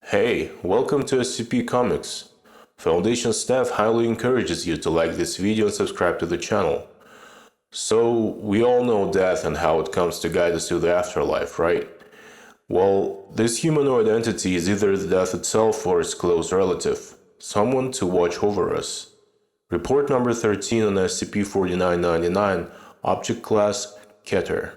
Hey, welcome to SCP Comics. Foundation staff highly encourages you to like this video and subscribe to the channel. So, we all know death and how it comes to guide us to the afterlife, right? Well, this humanoid entity is either the death itself or its close relative, someone to watch over us. Report number 13 on SCP-4999, Object Class Keter.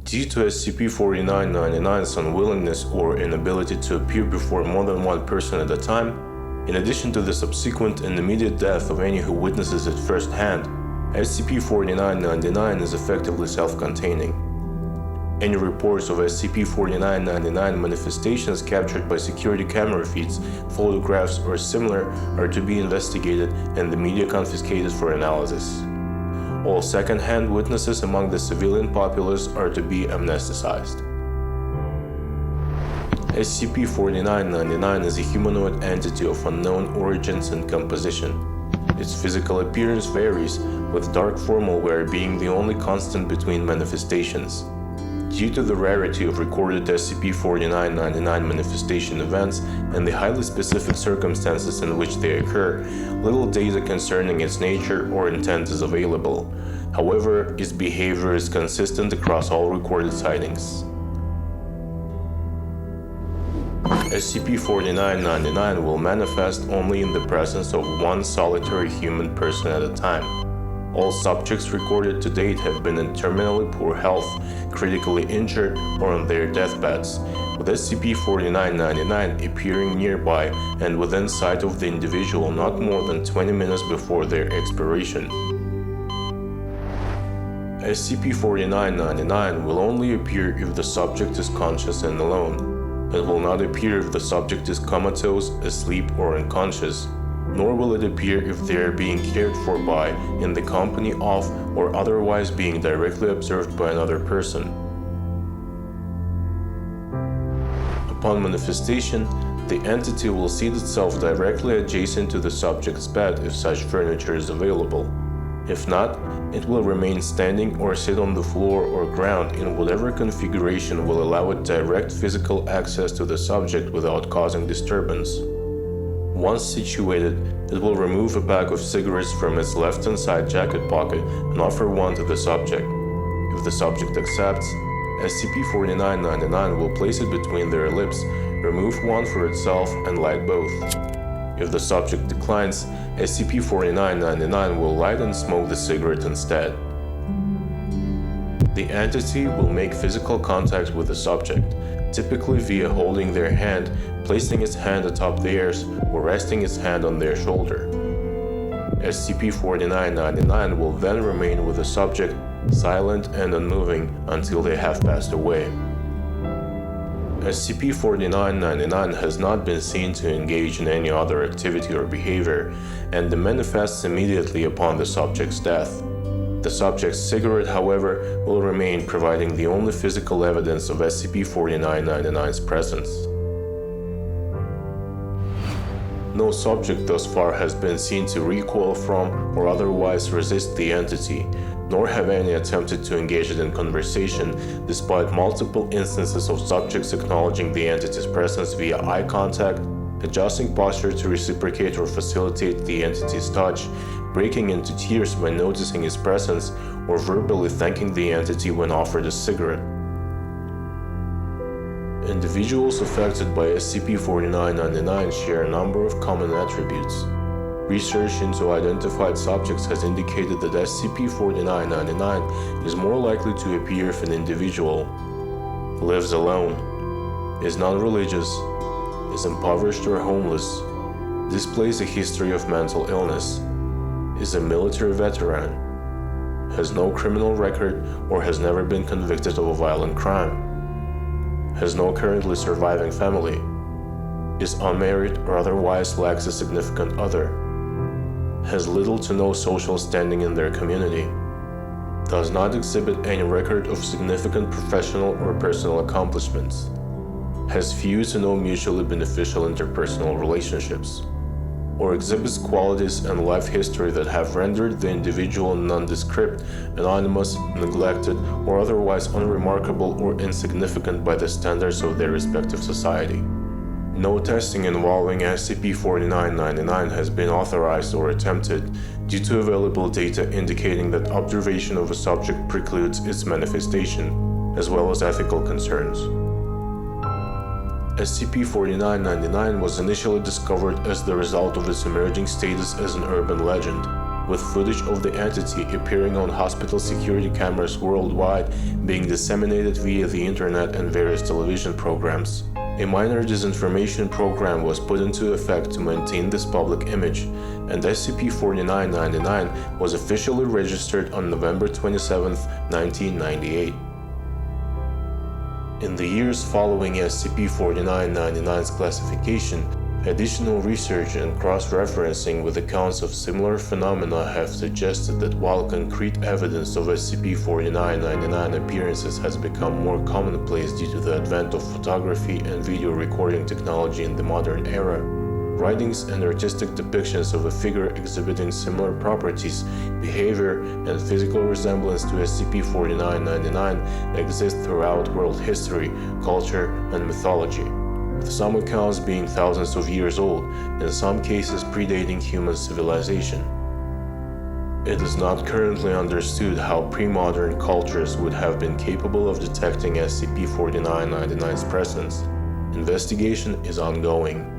Due to SCP-4999's unwillingness or inability to appear before more than one person at a time, in addition to the subsequent and immediate death of any who witnesses it firsthand, SCP-4999 is effectively self-containing. Any reports of SCP-4999 manifestations captured by security camera feeds, photographs, or similar are to be investigated and the media confiscated for analysis. All second-hand witnesses among the civilian populace are to be amnesticized. SCP-4999 is a humanoid entity of unknown origins and composition. Its physical appearance varies, with dark formal wear being the only constant between manifestations. Due to the rarity of recorded SCP-4999 manifestation events and the highly specific circumstances in which they occur, little data concerning its nature or intent is available. However, its behavior is consistent across all recorded sightings. SCP-4999 will manifest only in the presence of one solitary human person at a time. All subjects recorded to date have been in terminally poor health, critically injured, or on their deathbeds, with SCP-4999 appearing nearby and within sight of the individual not more than 20 minutes before their expiration. SCP-4999 will only appear if the subject is conscious and alone. It will not appear if the subject is comatose, asleep, or unconscious, nor will it appear if they are being cared for by, in the company of, or otherwise being directly observed by another person. Upon manifestation, the entity will seat itself directly adjacent to the subject's bed if such furniture is available. If not, it will remain standing or sit on the floor or ground in whatever configuration will allow it direct physical access to the subject without causing disturbance. Once situated, it will remove a bag of cigarettes from its left-hand side jacket pocket and offer one to the subject. If the subject accepts, SCP-4999 will place it between their lips, remove one for itself, and light both. If the subject declines, SCP-4999 will light and smoke the cigarette instead. The entity will make physical contact with the subject, typically via holding their hand, placing its hand atop theirs, or resting its hand on their shoulder. SCP-4999 will then remain with the subject, silent and unmoving, until they have passed away. SCP-4999 has not been seen to engage in any other activity or behavior, and manifests immediately upon the subject's death. The subject's cigarette, however, will remain, providing the only physical evidence of SCP-4999's presence. No subject thus far has been seen to recoil from or otherwise resist the entity, nor have any attempted to engage it in conversation, despite multiple instances of subjects acknowledging the entity's presence via eye contact, adjusting posture to reciprocate or facilitate the entity's touch, breaking into tears when noticing its presence, or verbally thanking the entity when offered a cigarette. Individuals affected by SCP-4999 share a number of common attributes. Research into identified subjects has indicated that SCP-4999 is more likely to appear if an individual lives alone, is non-religious, is impoverished or homeless, displays a history of mental illness, is a military veteran, has no criminal record or has never been convicted of a violent crime, has no currently surviving family, is unmarried or otherwise lacks a significant other, has little to no social standing in their community, does not exhibit any record of significant professional or personal accomplishments, has few to no mutually beneficial interpersonal relationships, or exhibits qualities and life history that have rendered the individual nondescript, anonymous, neglected, or otherwise unremarkable or insignificant by the standards of their respective society. No testing involving SCP-4999 has been authorized or attempted due to available data indicating that observation of a subject precludes its manifestation, as well as ethical concerns. SCP-4999 was initially discovered as the result of its emerging status as an urban legend, with footage of the entity appearing on hospital security cameras worldwide being disseminated via the internet and various television programs. A minor disinformation program was put into effect to maintain this public image, and SCP-4999 was officially registered on November 27, 1998. In the years following SCP-4999's classification, additional research and cross-referencing with accounts of similar phenomena have suggested that while concrete evidence of SCP-4999 appearances has become more commonplace due to the advent of photography and video recording technology in the modern era, writings and artistic depictions of a figure exhibiting similar properties, behavior, and physical resemblance to SCP-4999 exist throughout world history, culture, and mythology, with some accounts being thousands of years old, in some cases predating human civilization. It is not currently understood how pre-modern cultures would have been capable of detecting SCP-4999's presence. Investigation is ongoing.